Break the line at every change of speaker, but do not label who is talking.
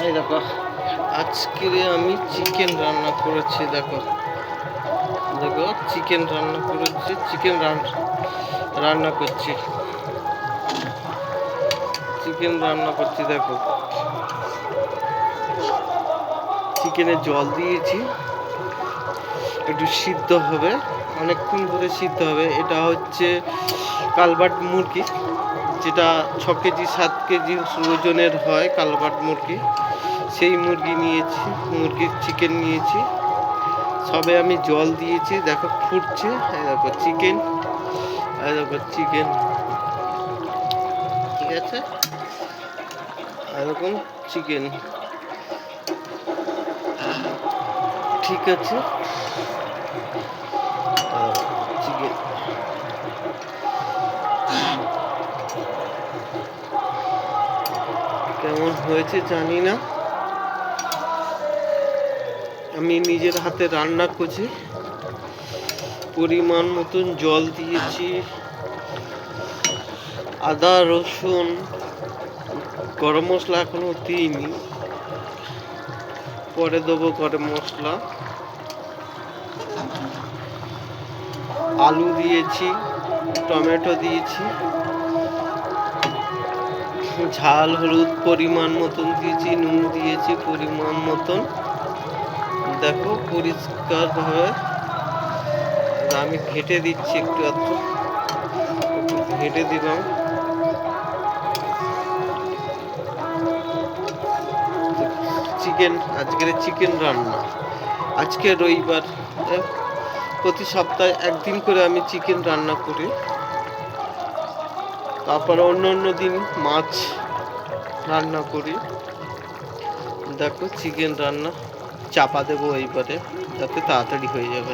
এই দেখো, আজকে আমি চিকেন রান্না করেছি। দেখো দেখো চিকেন রান্না করেছি, রান্না করছি, চিকেন রান্না করছি। দেখো চিকেনে জল দিয়েছি, একটু সিদ্ধ হবে, অনেকক্ষণ ধরে সিদ্ধ হবে। এটা হচ্ছে কালবার্ড মুরগি, যেটা 6 কেজি 7 কেজি ওজনের হয় কালবার্ড মুরগি। সেই মুরগি নিয়েছি, মুরগির চিকেন নিয়েছি, সবে আমি জল দিয়েছি। দেখো ফুটছে, দেখো চিকেন, দেখো চিকেন, ঠিক আছে, এরকম চিকেন, ঠিক আছে, চিকেন কেমন হয়েছে জানি না, আমি নিজের হাতে রান্না করছি। পরিমাণ মতন জল দিয়েছি, আদা রসুন গরম মশলা এখনো দিইনি, পরে দেবো গরম মশলা। আলু দিয়েছি, টমেটো দিয়েছি, ঝাল হলুদ পরিমাণ মতন দিয়েছি, নুন দিয়েছি পরিমাণ মতন। দেখো পরিষ্কারভাবে আমি ঘেঁটে দিচ্ছি, একটু ঘেঁটে দিলাম। চিকেন, আজকের চিকেন রান্না, আজকে রবিবার, প্রতি সপ্তাহে একদিন করে আমি চিকেন রান্না করি, তারপরে অন্য দিন মাছ রান্না করি। দেখো চিকেন রান্না চাপা দেবো এইবারে, যাতে তাড়াতাড়ি হয়ে যাবে।